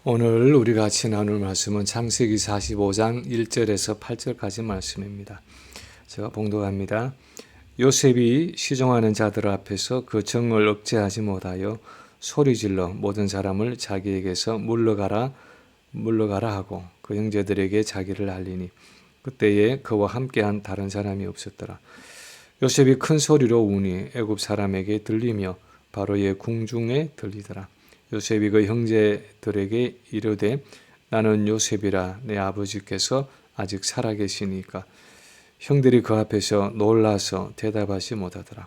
오늘 우리가 같이 나눌 말씀은 창세기 45장 1절에서 8절까지 말씀입니다. 제가 봉독합니다. 요셉이 시종하는 자들 앞에서 그 정을 억제하지 못하여 소리질러 모든 사람을 자기에게서 물러가라 하고 그 형제들에게 자기를 알리니 그때에 그와 함께한 다른 사람이 없었더라. 요셉이 큰 소리로 우니 애굽 사람에게 들리며 바로의 궁중에 들리더라. 요셉이 그 형제들에게 이르되 나는 요셉이라 내 아버지께서 아직 살아계시니까. 형들이 그 앞에서 놀라서 대답하지 못하더라.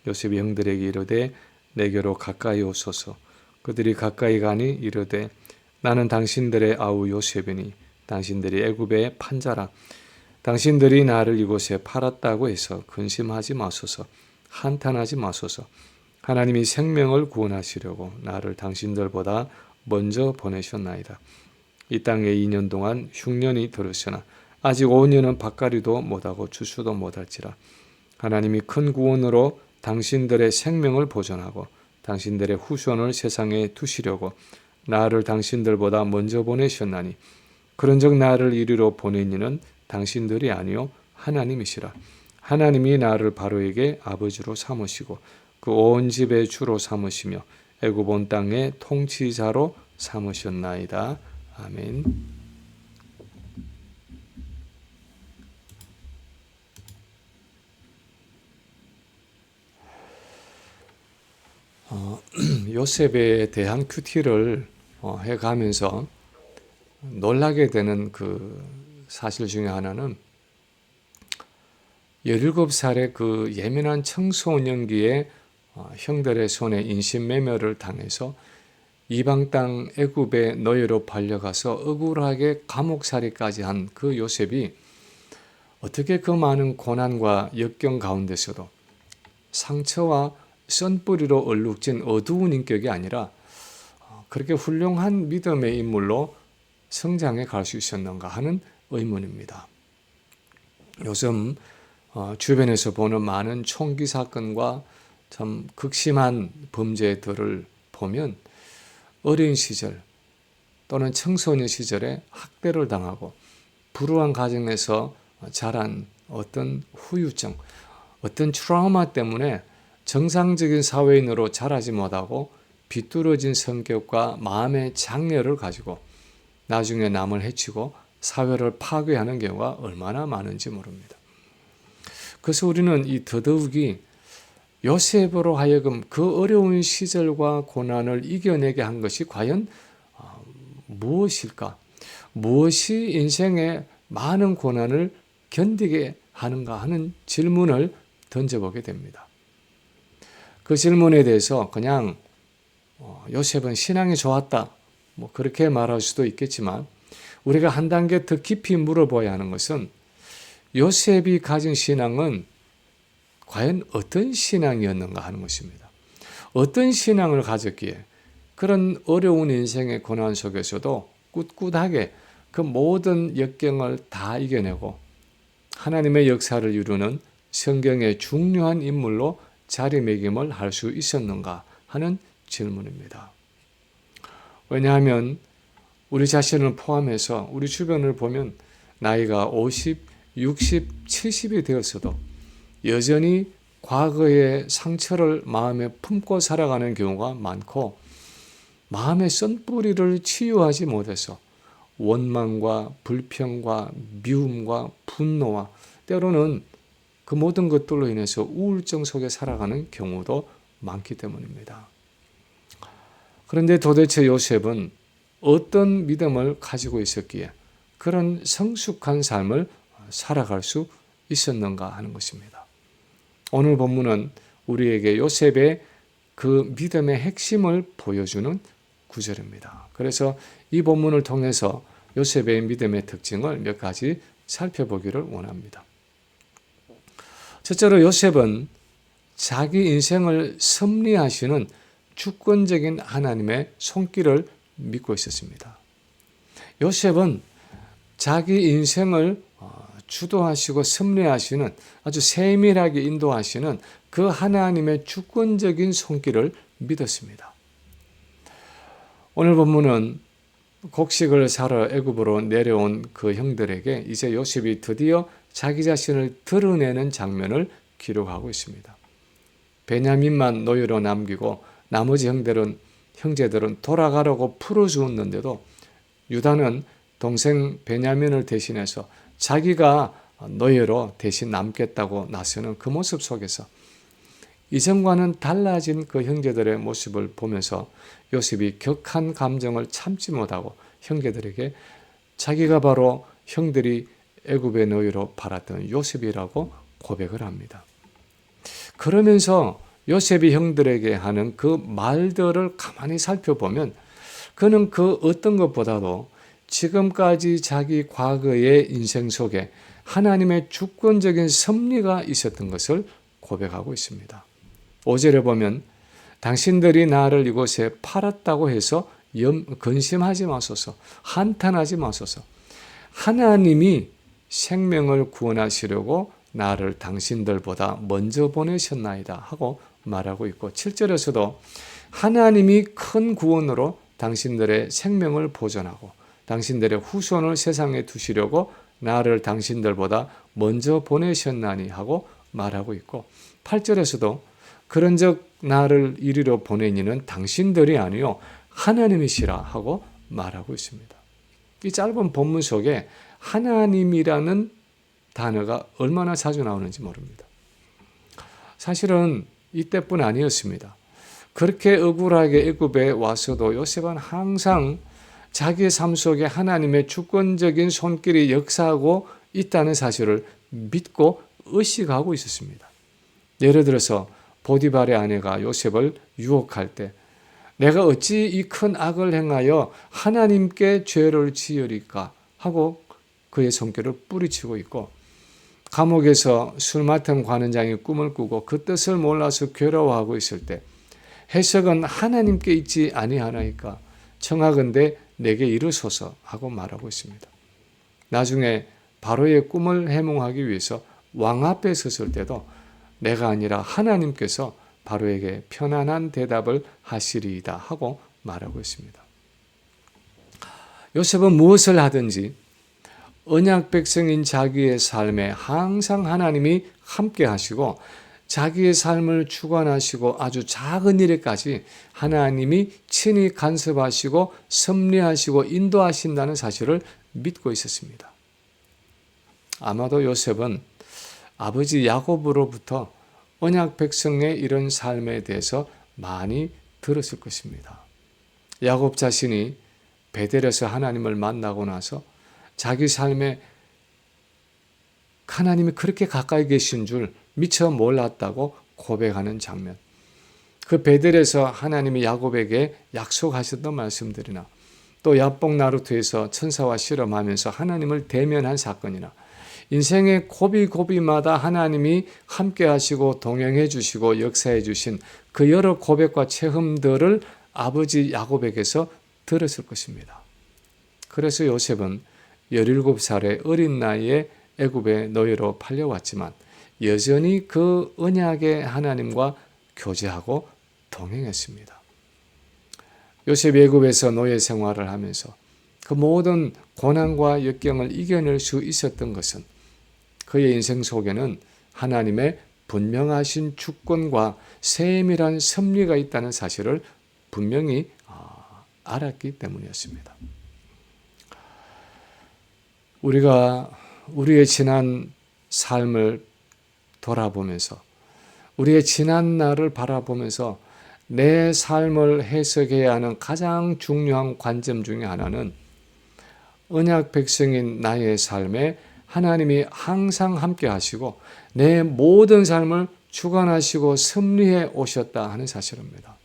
요셉이 형들에게 이르되 내게로 가까이 오소서. 그들이 가까이 가니 이르되 나는 당신들의 아우 요셉이니 당신들이 애굽의 판자라. 당신들이 나를 이곳에 팔았다고 해서 근심하지 마소서. 한탄하지 마소서. 하나님이 생명을 구원하시려고 나를 당신들보다 먼저 보내셨나이다. 이 땅에 2년 동안 흉년이 들으시나 아직 5년은 밭가리도 못하고 추수도 못할지라. 하나님이 큰 구원으로 당신들의 생명을 보존하고 당신들의 후손을 세상에 두시려고 나를 당신들보다 먼저 보내셨나니 그런즉 나를 이리로 보낸 이는 당신들이 아니요 하나님이시라. 하나님이 나를 바로에게 아버지로 삼으시고 그 온 집의 주로 삼으시며 애굽 온 땅의 통치자로 삼으셨나이다. 아멘. 요셉에 대한 큐티를 해가면서 놀라게 되는 그 사실 중에 하나는 17살의 그 예민한 청소년기에 형들의 손에 인신매매를 당해서 이방 땅 애굽의 노예로 팔려가서 억울하게 감옥살이까지 한 그 요셉이 어떻게 그 많은 고난과 역경 가운데서도 상처와 선뿌리로 얼룩진 어두운 인격이 아니라 그렇게 훌륭한 믿음의 인물로 성장해 갈 수 있었는가 하는 의문입니다. 요즘 주변에서 보는 많은 총기 사건과 참 극심한 범죄들을 보면 어린 시절 또는 청소년 시절에 학대를 당하고 불우한 가정에서 자란 어떤 후유증, 어떤 트라우마 때문에 정상적인 사회인으로 자라지 못하고 비뚤어진 성격과 마음의 장애를 가지고 나중에 남을 해치고 사회를 파괴하는 경우가 얼마나 많은지 모릅니다. 그래서 우리는 이 더더욱이 요셉으로 하여금 그 어려운 시절과 고난을 이겨내게 한 것이 과연 무엇일까? 무엇이 인생의 많은 고난을 견디게 하는가 하는 질문을 던져보게 됩니다. 그 질문에 대해서 그냥 요셉은 신앙이 좋았다, 그렇게 말할 수도 있겠지만 우리가 한 단계 더 깊이 물어봐야 하는 것은 요셉이 가진 신앙은 과연 어떤 신앙이었는가 하는 것입니다. 어떤 신앙을 가졌기에 그런 어려운 인생의 고난 속에서도 꿋꿋하게 그 모든 역경을 다 이겨내고 하나님의 역사를 이루는 성경의 중요한 인물로 자리매김을 할 수 있었는가 하는 질문입니다. 왜냐하면 우리 자신을 포함해서 우리 주변을 보면 나이가 50, 60, 70이 되었어도 여전히 과거의 상처를 마음에 품고 살아가는 경우가 많고 마음의 쓴뿌리를 치유하지 못해서 원망과 불평과 미움과 분노와 때로는 그 모든 것들로 인해서 우울증 속에 살아가는 경우도 많기 때문입니다. 그런데 도대체 요셉은 어떤 믿음을 가지고 있었기에 그런 성숙한 삶을 살아갈 수 있었는가 하는 것입니다. 오늘 본문은 우리에게 요셉의 그 믿음의 핵심을 보여주는 구절입니다. 그래서 이 본문을 통해서 요셉의 믿음의 특징을 몇 가지 살펴보기를 원합니다. 첫째로 요셉은 자기 인생을 섭리하시는 주권적인 하나님의 손길을 믿고 있었습니다. 요셉은 자기 인생을 주도하시고 섭리하시는 아주 세밀하게 인도하시는 그 하나님의 주권적인 손길을 믿었습니다. 오늘 본문은 곡식을 사러 애굽으로 내려온 그 형들에게 이제 요셉이 드디어 자기 자신을 드러내는 장면을 기록하고 있습니다. 베냐민만 노예로 남기고 나머지 형제들은 돌아가려고 풀어주었는데도 유다는 동생 베냐민을 대신해서 자기가 노예로 대신 남겠다고 나서는 그 모습 속에서 이전과는 달라진 그 형제들의 모습을 보면서 요셉이 격한 감정을 참지 못하고 형제들에게 자기가 바로 형들이 애굽의 노예로 팔았던 요셉이라고 고백을 합니다. 그러면서 요셉이 형들에게 하는 그 말들을 가만히 살펴보면 그는 그 어떤 것보다도 지금까지 자기 과거의 인생 속에 하나님의 주권적인 섭리가 있었던 것을 고백하고 있습니다. 5절에 보면 당신들이 나를 이곳에 팔았다고 해서 근심하지 마소서, 한탄하지 마소서. 하나님이 생명을 구원하시려고 나를 당신들보다 먼저 보내셨나이다 하고 말하고 있고 7절에서도 하나님이 큰 구원으로 당신들의 생명을 보존하고 당신들의 후손을 세상에 두시려고 나를 당신들보다 먼저 보내셨나니 하고 말하고 있고 8절에서도 그런즉 나를 이리로 보낸 이는 당신들이 아니요 하나님이시라 하고 말하고 있습니다. 이 짧은 본문 속에 하나님이라는 단어가 얼마나 자주 나오는지 모릅니다. 사실은 이때뿐 아니었습니다. 그렇게 억울하게 애굽에 와서도 요셉은 항상 자기의 삶 속에 하나님의 주권적인 손길이 역사하고 있다는 사실을 믿고 의식하고 있었습니다. 예를 들어서 보디발의 아내가 요셉을 유혹할 때 내가 어찌 이 큰 악을 행하여 하나님께 죄를 지으리까 하고 그의 손길을 뿌리치고 있고 감옥에서 술 맡은 관원장이 꿈을 꾸고 그 뜻을 몰라서 괴로워하고 있을 때 해석은 하나님께 있지 아니하나이까 청하건대 내게 이르소서 하고 말하고 있습니다. 나중에 바로의 꿈을 해몽하기 위해서 왕 앞에 섰을 때도 내가 아니라 하나님께서 바로에게 편안한 대답을 하시리이다 하고 말하고 있습니다. 요셉은 무엇을 하든지 언약 백성인 자기의 삶에 항상 하나님이 함께 하시고 자기의 삶을 주관하시고 아주 작은 일에까지 하나님이 친히 간섭하시고 섭리하시고 인도하신다는 사실을 믿고 있었습니다. 아마도 요셉은 아버지 야곱으로부터 언약 백성의 이런 삶에 대해서 많이 들었을 것입니다. 야곱 자신이 베델에서 하나님을 만나고 나서 자기 삶에 하나님이 그렇게 가까이 계신 줄 미처 몰랐다고 고백하는 장면. 그 베델에서 하나님이 야곱에게 약속하셨던 말씀들이나 또 야복 나루트에서 천사와 실험하면서 하나님을 대면한 사건이나 인생의 고비고비마다 하나님이 함께 하시고 동행해 주시고 역사해 주신 그 여러 고백과 체험들을 아버지 야곱에게서 들었을 것입니다. 그래서 요셉은 17살의 어린 나이에 애굽의 노예로 팔려왔지만 여전히 그 언약의 하나님과 교제하고 동행했습니다. 요셉이 애굽에서 노예 생활을 하면서 그 모든 고난과 역경을 이겨낼 수 있었던 것은 그의 인생 속에는 하나님의 분명하신 주권과 세밀한 섭리가 있다는 사실을 분명히 알았기 때문이었습니다. 우리가 우리의 지난 삶을 돌아보면서 우리의 지난 날을 바라보면서 내 삶을 해석해야 하는 가장 중요한 관점 중에 하나는 언약 백성인 나의 삶에 하나님이 항상 함께 하시고 내 모든 삶을 주관하시고 섭리해 오셨다 하는 사실입니다.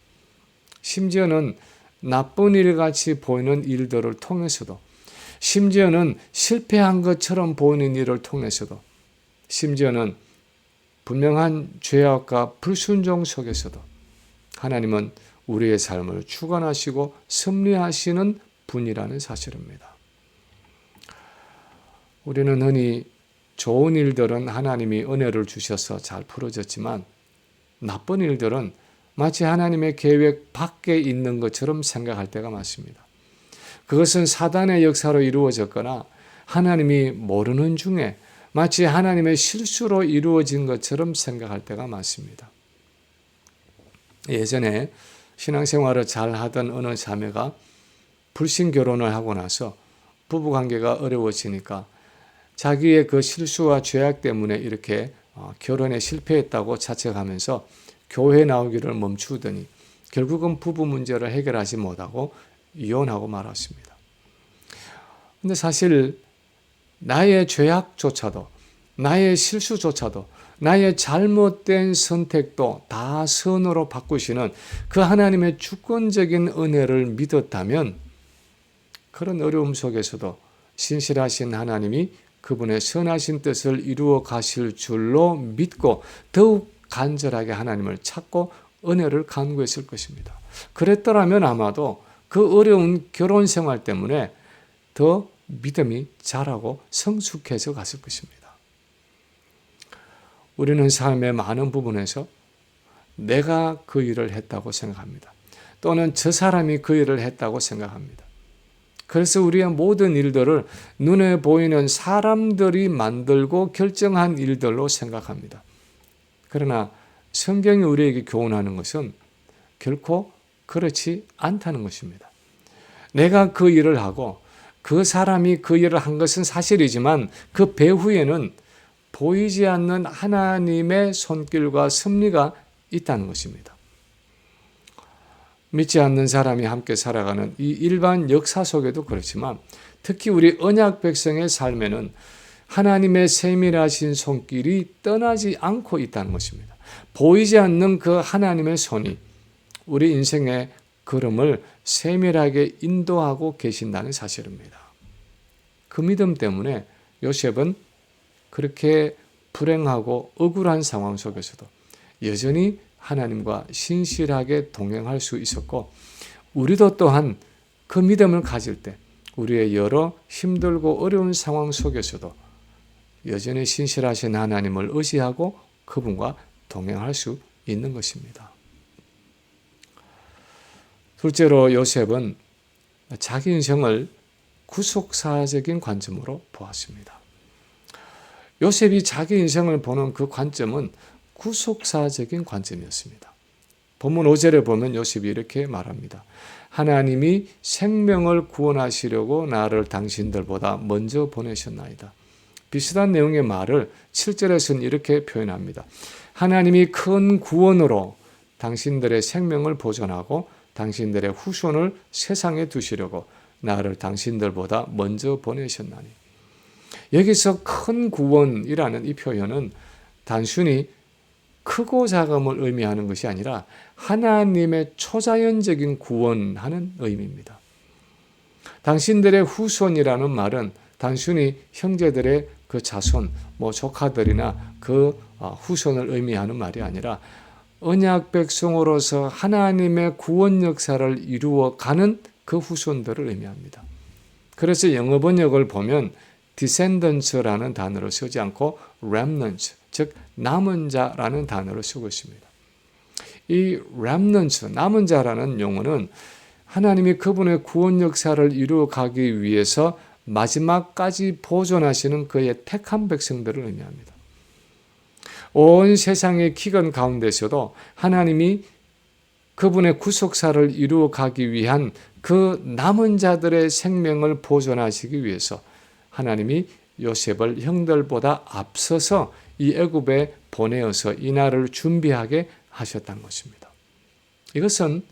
심지어는 나쁜 일같이 보이는 일들을 통해서도 심지어는 실패한 것처럼 보이는 일을 통해서도 심지어는 분명한 죄악과 불순종 속에서도 하나님은 우리의 삶을 주관하시고 섭리하시는 분이라는 사실입니다. 우리는 흔히 좋은 일들은 하나님이 은혜를 주셔서 잘 풀어졌지만 나쁜 일들은 마치 하나님의 계획 밖에 있는 것처럼 생각할 때가 많습니다. 그것은 사단의 역사로 이루어졌거나 하나님이 모르는 중에 마치 하나님의 실수로 이루어진 것처럼 생각할 때가 많습니다. 예전에 신앙생활을 잘 하던 어느 자매가 불신 결혼을 하고 나서 부부관계가 어려워지니까 자기의 그 실수와 죄악 때문에 이렇게 결혼에 실패했다고 자책하면서 교회 나오기를 멈추더니 결국은 부부 문제를 해결하지 못하고 이혼하고 말았습니다. 근데 사실 나의 죄악조차도, 나의 실수조차도, 나의 잘못된 선택도 다 선으로 바꾸시는 그 하나님의 주권적인 은혜를 믿었다면 그런 어려움 속에서도 신실하신 하나님이 그분의 선하신 뜻을 이루어 가실 줄로 믿고 더욱 간절하게 하나님을 찾고 은혜를 간구했을 것입니다. 그랬더라면 아마도 그 어려운 결혼 생활 때문에 더 믿음이 자라고 성숙해져 갔을 것입니다. 우리는 삶의 많은 부분에서 내가 그 일을 했다고 생각합니다. 또는 저 사람이 그 일을 했다고 생각합니다. 그래서 우리의 모든 일들을 눈에 보이는 사람들이 만들고 결정한 일들로 생각합니다. 그러나 성경이 우리에게 교훈하는 것은 결코 그렇지 않다는 것입니다. 내가 그 일을 하고 그 사람이 그 일을 한 것은 사실이지만 그 배후에는 보이지 않는 하나님의 손길과 섭리가 있다는 것입니다. 믿지 않는 사람이 함께 살아가는 이 일반 역사 속에도 그렇지만 특히 우리 언약 백성의 삶에는 하나님의 세밀하신 손길이 떠나지 않고 있다는 것입니다. 보이지 않는 그 하나님의 손이 우리 인생의 걸음을 세밀하게 인도하고 계신다는 사실입니다. 그 믿음 때문에 요셉은 그렇게 불행하고 억울한 상황 속에서도 여전히 하나님과 신실하게 동행할 수 있었고 우리도 또한 그 믿음을 가질 때 우리의 여러 힘들고 어려운 상황 속에서도 여전히 신실하신 하나님을 의지하고 그분과 동행할 수 있는 것입니다. 둘째로 요셉은 자기 인생을 구속사적인 관점으로 보았습니다. 요셉이 자기 인생을 보는 그 관점은 구속사적인 관점이었습니다. 본문 5절에 보면 요셉이 이렇게 말합니다. 하나님이 생명을 구원하시려고 나를 당신들보다 먼저 보내셨나이다. 비슷한 내용의 말을 7절에서는 이렇게 표현합니다. 하나님이 큰 구원으로 당신들의 생명을 보존하고 당신들의 후손을 세상에 두시려고 나를 당신들보다 먼저 보내셨나니. 여기서 큰 구원이라는 이 표현은 단순히 크고 작음을 의미하는 것이 아니라 하나님의 초자연적인 구원하는 의미입니다. 당신들의 후손이라는 말은 단순히 형제들의 그 자손, 조카들이나 그 후손을 의미하는 말이 아니라 언약 백성으로서 하나님의 구원 역사를 이루어가는 그 후손들을 의미합니다. 그래서 영어 번역을 보면 descendants라는 단어를 쓰지 않고 remnants, 즉 남은 자라는 단어를 쓰고 있습니다. 이 remnants, 남은 자라는 용어는 하나님이 그분의 구원 역사를 이루어가기 위해서 마지막까지 보존하시는 그의 택한 백성들을 의미합니다. 온 세상의 기근 가운데서도 하나님이 그분의 구속사를 이루어가기 위한 그 남은 자들의 생명을 보존하시기 위해서 하나님이 요셉을 형들보다 앞서서 이 애굽에 보내어서 이 날을 준비하게 하셨다는 것입니다. 이것은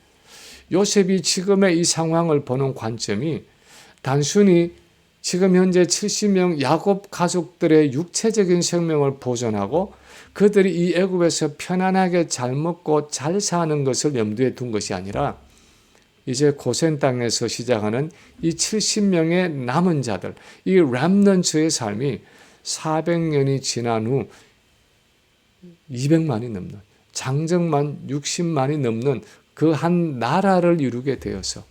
요셉이 지금의 이 상황을 보는 관점이 단순히 지금 현재 70명 야곱 가족들의 육체적인 생명을 보존하고 그들이 이 애굽에서 편안하게 잘 먹고 잘 사는 것을 염두에 둔 것이 아니라 이제 고센 땅에서 시작하는 이 70명의 남은 자들, 이 렘넌츠의 삶이 400년이 지난 후 200만이 넘는, 장정만 60만이 넘는 그 한 나라를 이루게 되어서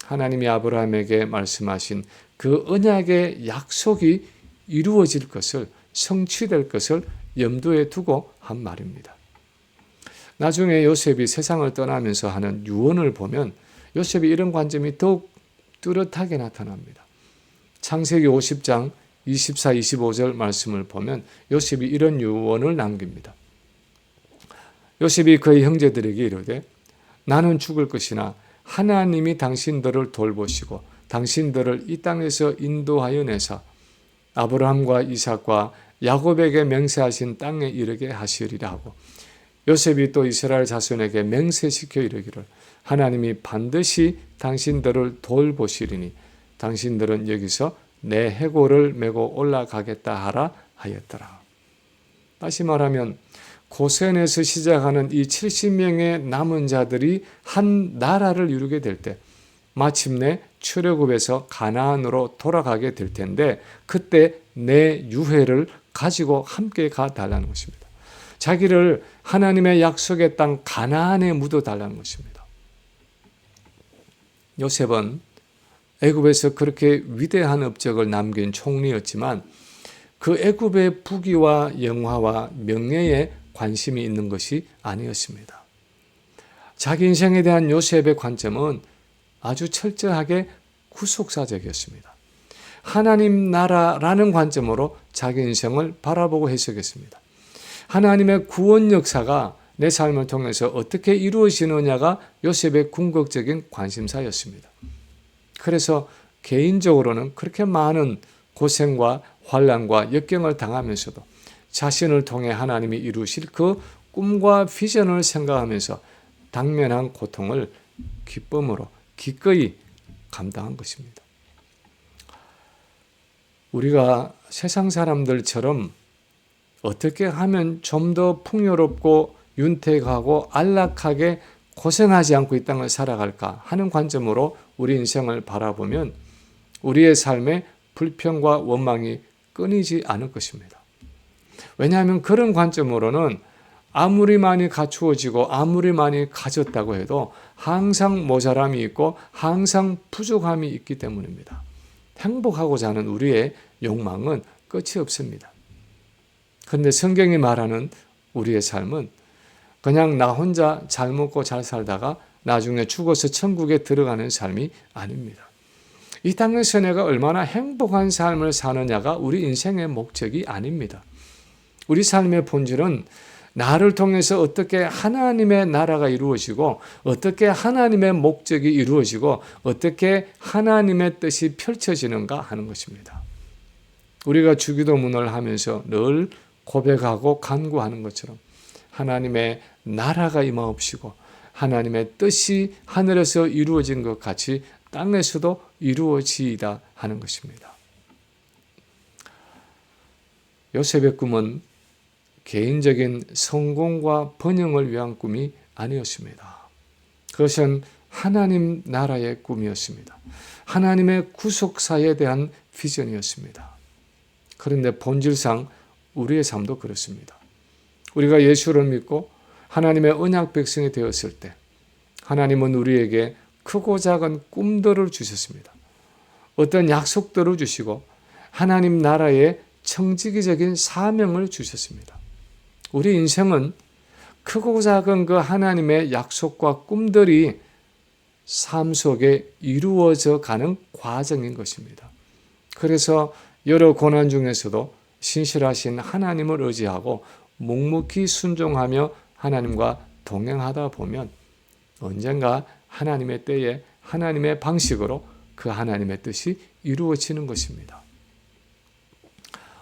하나님이 아브라함에게 말씀하신 그 언약의 약속이 이루어질 것을, 성취될 것을 염두에 두고 한 말입니다. 나중에 요셉이 세상을 떠나면서 하는 유언을 보면 요셉이 이런 관점이 더욱 뚜렷하게 나타납니다. 창세기 50장 24, 25절 말씀을 보면 요셉이 이런 유언을 남깁니다. 요셉이 그의 형제들에게 이르되 나는 죽을 것이나 하나님이 당신들을 돌보시고 당신들을 이 땅에서 인도하여 내사 아브라함과 이삭과 야곱에게 맹세하신 땅에 이르게 하시리라 하고, 요셉이 또 이스라엘 자손에게 맹세시켜 이르기를 하나님이 반드시 당신들을 돌보시리니 당신들은 여기서 내 해골을 메고 올라가겠다 하라 하였더라. 다시 말하면 고센에서 시작하는 이 70명의 남은 자들이 한 나라를 이루게 될 때 마침내 출애굽에서 가나안으로 돌아가게 될 텐데 그때 내 유해를 가지고 함께 가달라는 것입니다. 자기를 하나님의 약속의 땅 가나안에 묻어달라는 것입니다. 요셉은 애굽에서 그렇게 위대한 업적을 남긴 총리였지만 그 애굽의 부귀와 영화와 명예에 관심이 있는 것이 아니었습니다. 자기 인생에 대한 요셉의 관점은 아주 철저하게 구속사적이었습니다. 하나님 나라라는 관점으로 자기 인생을 바라보고 해석했습니다. 하나님의 구원 역사가 내 삶을 통해서 어떻게 이루어지느냐가 요셉의 궁극적인 관심사였습니다. 그래서 개인적으로는 그렇게 많은 고생과 환난과 역경을 당하면서도 자신을 통해 하나님이 이루실 그 꿈과 비전을 생각하면서 당면한 고통을 기쁨으로 기꺼이 감당한 것입니다. 우리가 세상 사람들처럼 어떻게 하면 좀 더 풍요롭고 윤택하고 안락하게 고생하지 않고 이 땅을 살아갈까 하는 관점으로 우리 인생을 바라보면 우리의 삶에 불평과 원망이 끊이지 않을 것입니다. 왜냐하면 그런 관점으로는 아무리 많이 갖추어지고 아무리 많이 가졌다고 해도 항상 모자람이 있고 항상 부족함이 있기 때문입니다. 행복하고자 하는 우리의 욕망은 끝이 없습니다. 그런데 성경이 말하는 우리의 삶은 그냥 나 혼자 잘 먹고 잘 살다가 나중에 죽어서 천국에 들어가는 삶이 아닙니다. 이 땅에서 내가 얼마나 행복한 삶을 사느냐가 우리 인생의 목적이 아닙니다. 우리 삶의 본질은 나를 통해서 어떻게 하나님의 나라가 이루어지고 어떻게 하나님의 목적이 이루어지고 어떻게 하나님의 뜻이 펼쳐지는가 하는 것입니다. 우리가 주기도문을 하면서 늘 고백하고 간구하는 것처럼 하나님의 나라가 임하옵시고 하나님의 뜻이 하늘에서 이루어진 것 같이 땅에서도 이루어지이다 하는 것입니다. 요셉의 꿈은 개인적인 성공과 번영을 위한 꿈이 아니었습니다. 그것은 하나님 나라의 꿈이었습니다. 하나님의 구속사에 대한 비전이었습니다. 그런데 본질상 우리의 삶도 그렇습니다. 우리가 예수를 믿고 하나님의 언약 백성이 되었을 때 하나님은 우리에게 크고 작은 꿈들을 주셨습니다. 어떤 약속들을 주시고 하나님 나라의 청지기적인 사명을 주셨습니다. 우리 인생은 크고 작은 그 하나님의 약속과 꿈들이 삶 속에 이루어져 가는 과정인 것입니다. 그래서 여러 고난 중에서도 신실하신 하나님을 의지하고 묵묵히 순종하며 하나님과 동행하다 보면 언젠가 하나님의 때에 하나님의 방식으로 그 하나님의 뜻이 이루어지는 것입니다.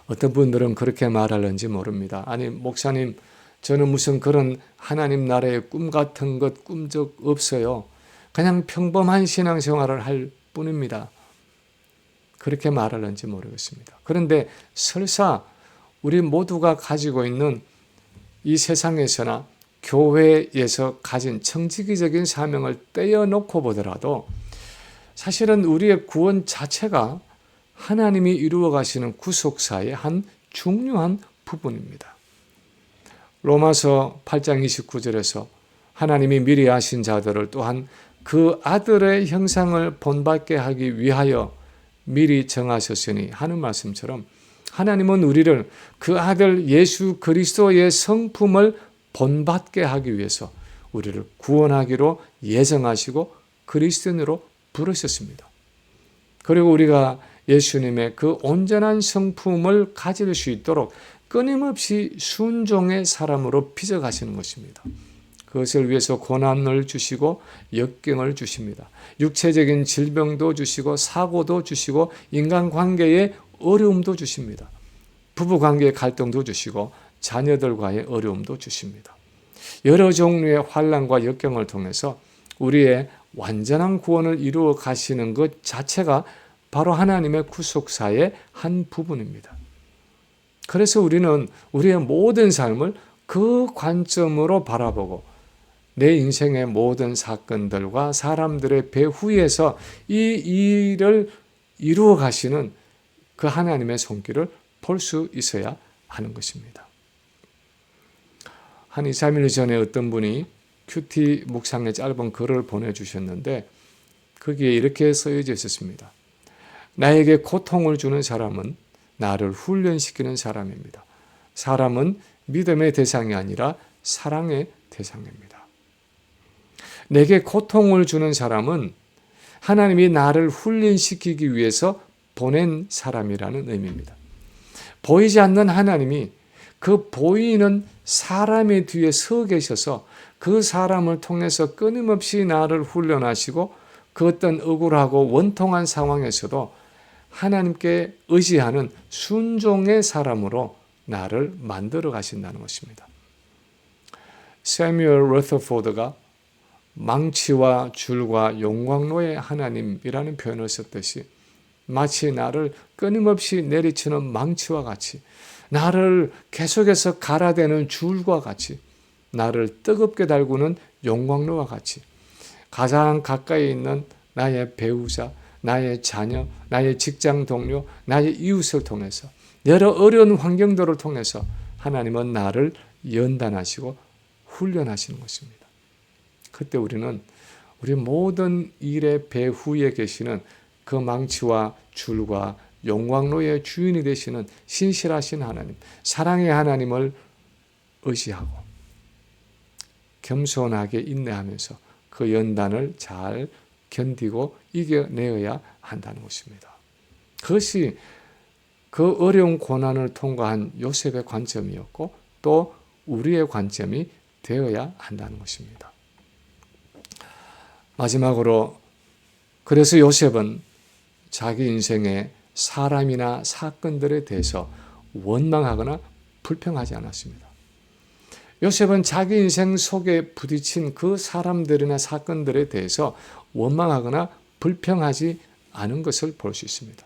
어떤 분들은 그렇게 말하는지 모릅니다. 아니 목사님, 저는 무슨 그런 하나님 나라의 꿈 같은 것 꾼 적 없어요. 그냥 평범한 신앙생활을 할 뿐입니다. 그렇게 말하는지 모르겠습니다. 그런데 설사 우리 모두가 가지고 있는 이 세상에서나 교회에서 가진 청지기적인 사명을 떼어놓고 보더라도 사실은 우리의 구원 자체가 하나님이 이루어 가시는 구속사의 한 중요한 부분입니다. 로마서 8장 29절에서 하나님이 미리 아신 자들을 또한 그 아들의 형상을 본받게 하기 위하여 미리 정하셨으니 하는 말씀처럼 하나님은 우리를 그 아들 예수 그리스도의 성품을 본받게 하기 위해서 우리를 구원하기로 예정하시고 그리스도인으로 부르셨습니다. 그리고 우리가 예수님의 그 온전한 성품을 가질 수 있도록 끊임없이 순종의 사람으로 빚어가시는 것입니다. 그것을 위해서 고난을 주시고 역경을 주십니다. 육체적인 질병도 주시고 사고도 주시고 인간관계에 어려움도 주십니다. 부부관계의 갈등도 주시고 자녀들과의 어려움도 주십니다. 여러 종류의 환난과 역경을 통해서 우리의 완전한 구원을 이루어 가시는 것 자체가 바로 하나님의 구속사의 한 부분입니다. 그래서 우리는 우리의 모든 삶을 그 관점으로 바라보고 내 인생의 모든 사건들과 사람들의 배후에서 이 일을 이루어 가시는 그 하나님의 손길을 볼 수 있어야 하는 것입니다. 한 2, 3일 전에 어떤 분이 큐티 묵상의 짧은 글을 보내주셨는데 거기에 이렇게 써져 있었습니다. 나에게 고통을 주는 사람은 나를 훈련시키는 사람입니다. 사람은 믿음의 대상이 아니라 사랑의 대상입니다. 내게 고통을 주는 사람은 하나님이 나를 훈련시키기 위해서 보낸 사람이라는 의미입니다. 보이지 않는 하나님이 그 보이는 사람의 뒤에 서 계셔서 그 사람을 통해서 끊임없이 나를 훈련하시고 그 어떤 억울하고 원통한 상황에서도 하나님께 의지하는 순종의 사람으로 나를 만들어 가신다는 것입니다. 세뮤얼 러더포드가 망치와 줄과 용광로의 하나님이라는 표현을 썼듯이 마치 나를 끊임없이 내리치는 망치와 같이 나를 계속해서 갈아대는 줄과 같이 나를 뜨겁게 달구는 용광로와 같이 가장 가까이 있는 나의 배우자, 나의 자녀, 나의 직장 동료, 나의 이웃을 통해서 여러 어려운 환경들을 통해서 하나님은 나를 연단하시고 훈련하시는 것입니다. 그때 우리는 우리 모든 일의 배후에 계시는 그 망치와 줄과 용광로의 주인이 되시는 신실하신 하나님, 사랑의 하나님을 의지하고 겸손하게 인내하면서 그 연단을 잘 견디고 이겨내어야 한다는 것입니다. 그것이 그 어려운 고난을 통과한 요셉의 관점이었고 또 우리의 관점이 되어야 한다는 것입니다. 마지막으로 그래서 요셉은 자기 인생의 사람이나 사건들에 대해서 원망하거나 불평하지 않았습니다. 요셉은 자기 인생 속에 부딪힌 그 사람들이나 사건들에 대해서 원망하거나 불평하지 않은 것을 볼 수 있습니다.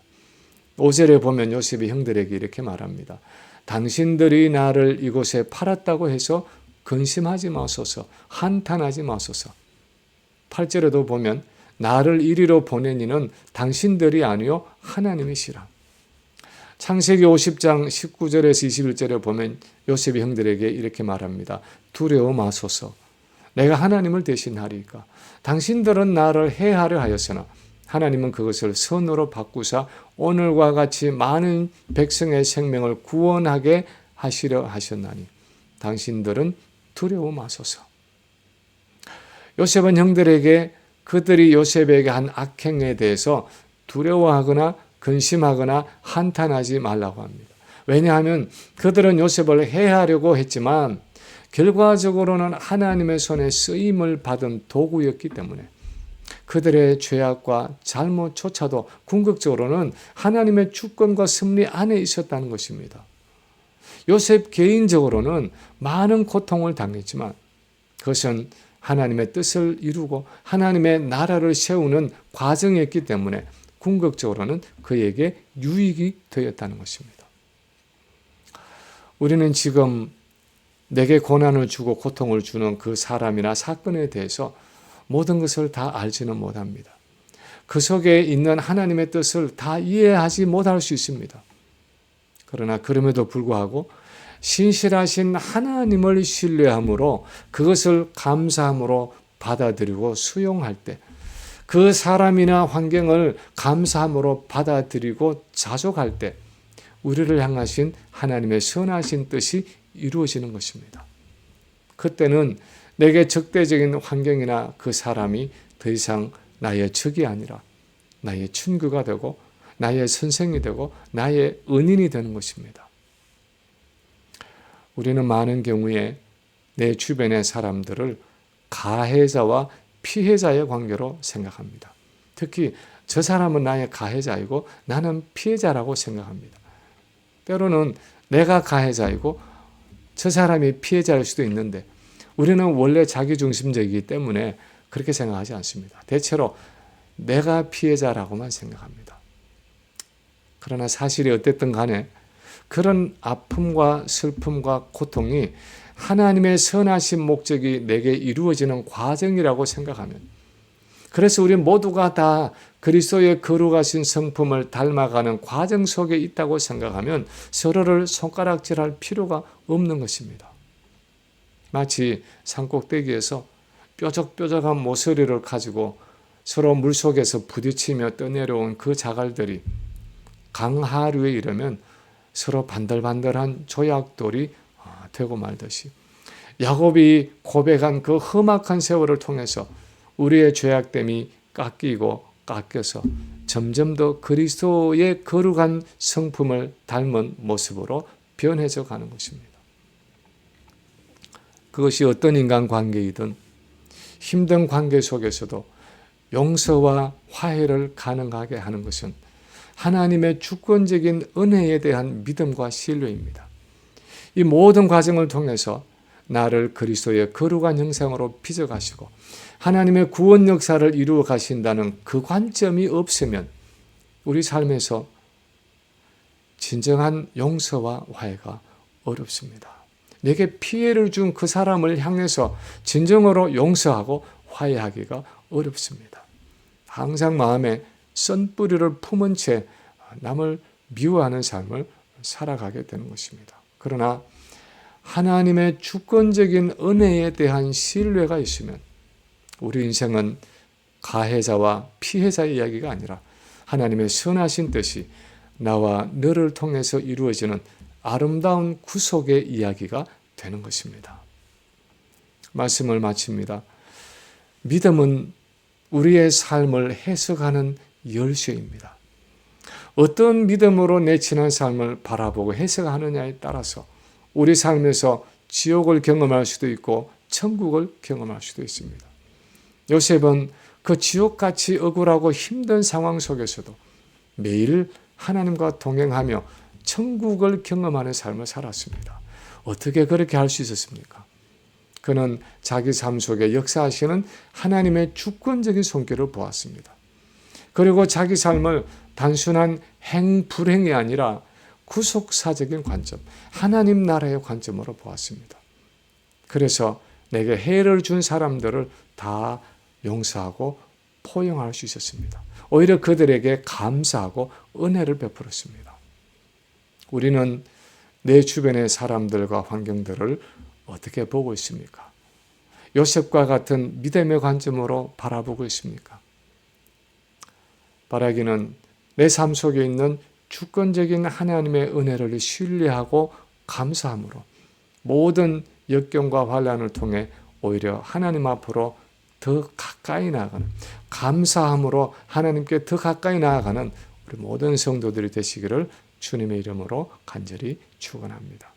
5절에 보면 요셉이 형들에게 이렇게 말합니다. 당신들이 나를 이곳에 팔았다고 해서 근심하지 마소서, 한탄하지 마소서. 8절에도 보면 나를 이리로 보낸 이는 당신들이 아니요 하나님이시라. 창세기 50장 19절에서 21절에 보면 요셉이 형들에게 이렇게 말합니다. 두려워 마소서. 내가 하나님을 대신하리까. 당신들은 나를 해하려 하였으나 하나님은 그것을 선으로 바꾸사 오늘과 같이 많은 백성의 생명을 구원하게 하시려 하셨나니 당신들은 두려워 마소서. 요셉은 형들에게 그들이 요셉에게 한 악행에 대해서 두려워하거나 근심하거나 한탄하지 말라고 합니다. 왜냐하면 그들은 요셉을 해하려고 했지만 결과적으로는 하나님의 손에 쓰임을 받은 도구였기 때문에 그들의 죄악과 잘못조차도 궁극적으로는 하나님의 주권과 섭리 안에 있었다는 것입니다. 요셉 개인적으로는 많은 고통을 당했지만 그것은 하나님의 뜻을 이루고 하나님의 나라를 세우는 과정이었기 때문에 궁극적으로는 그에게 유익이 되었다는 것입니다. 우리는 지금 내게 고난을 주고 고통을 주는 그 사람이나 사건에 대해서 모든 것을 다 알지는 못합니다. 그 속에 있는 하나님의 뜻을 다 이해하지 못할 수 있습니다. 그러나 그럼에도 불구하고 신실하신 하나님을 신뢰함으로 그것을 감사함으로 받아들이고 수용할 때 그 사람이나 환경을 감사함으로 받아들이고 자족할 때 우리를 향하신 하나님의 선하신 뜻이 이루어지는 것입니다. 그때는 내게 적대적인 환경이나 그 사람이 더 이상 나의 적이 아니라 나의 친구가 되고 나의 선생이 되고 나의 은인이 되는 것입니다. 우리는 많은 경우에 내 주변의 사람들을 가해자와 피해자의 관계로 생각합니다. 특히 저 사람은 나의 가해자이고 나는 피해자라고 생각합니다. 때로는 내가 가해자이고 저 사람이 피해자일 수도 있는데 우리는 원래 자기중심적이기 때문에 그렇게 생각하지 않습니다. 대체로 내가 피해자라고만 생각합니다. 그러나 사실이 어땠든 간에 그런 아픔과 슬픔과 고통이 하나님의 선하신 목적이 내게 이루어지는 과정이라고 생각하면, 그래서 우리 모두가 다 그리스도의 거룩하신 성품을 닮아가는 과정 속에 있다고 생각하면 서로를 손가락질할 필요가 없는 것입니다. 마치 산꼭대기에서 뾰족뾰족한 모서리를 가지고 서로 물속에서 부딪히며 떠내려온 그 자갈들이 강하류에 이르면 서로 반들반들한 조약돌이 되고 말듯이 야곱이 고백한 그 험악한 세월을 통해서 우리의 죄악됨이 깎여서 점점 더 그리스도의 거룩한 성품을 닮은 모습으로 변해져 가는 것입니다. 그것이 어떤 인간관계이든 힘든 관계 속에서도 용서와 화해를 가능하게 하는 것은 하나님의 주권적인 은혜에 대한 믿음과 신뢰입니다. 이 모든 과정을 통해서 나를 그리스도의 거룩한 형상으로 빚어가시고 하나님의 구원 역사를 이루어 가신다는 그 관점이 없으면 우리 삶에서 진정한 용서와 화해가 어렵습니다. 내게 피해를 준 그 사람을 향해서 진정으로 용서하고 화해하기가 어렵습니다. 항상 마음에 쓴뿌리를 품은 채 남을 미워하는 삶을 살아가게 되는 것입니다. 그러나 하나님의 주권적인 은혜에 대한 신뢰가 있으면 우리 인생은 가해자와 피해자의 이야기가 아니라 하나님의 선하신 뜻이 나와 너를 통해서 이루어지는 아름다운 구속의 이야기가 되는 것입니다. 말씀을 마칩니다. 믿음은 우리의 삶을 해석하는 열쇠입니다. 어떤 믿음으로 내 지난 삶을 바라보고 해석하느냐에 따라서 우리 삶에서 지옥을 경험할 수도 있고 천국을 경험할 수도 있습니다. 요셉은 그 지옥같이 억울하고 힘든 상황 속에서도 매일 하나님과 동행하며 천국을 경험하는 삶을 살았습니다. 어떻게 그렇게 할 수 있었습니까? 그는 자기 삶 속에 역사하시는 하나님의 주권적인 손길을 보았습니다. 그리고 자기 삶을 단순한 행불행이 아니라 구속사적인 관점, 하나님 나라의 관점으로 보았습니다. 그래서 내게 해를 준 사람들을 다 용서하고 포용할 수 있었습니다. 오히려 그들에게 감사하고 은혜를 베풀었습니다. 우리는 내 주변의 사람들과 환경들을 어떻게 보고 있습니까? 요셉과 같은 믿음의 관점으로 바라보고 있습니까? 바라기는 내 삶 속에 있는 주권적인 하나님의 은혜를 신뢰하고 감사함으로 모든 역경과 환난을 통해 오히려 하나님 앞으로 더 가까이 나아가는, 감사함으로 하나님께 더 가까이 나아가는 우리 모든 성도들이 되시기를 주님의 이름으로 간절히 축원합니다.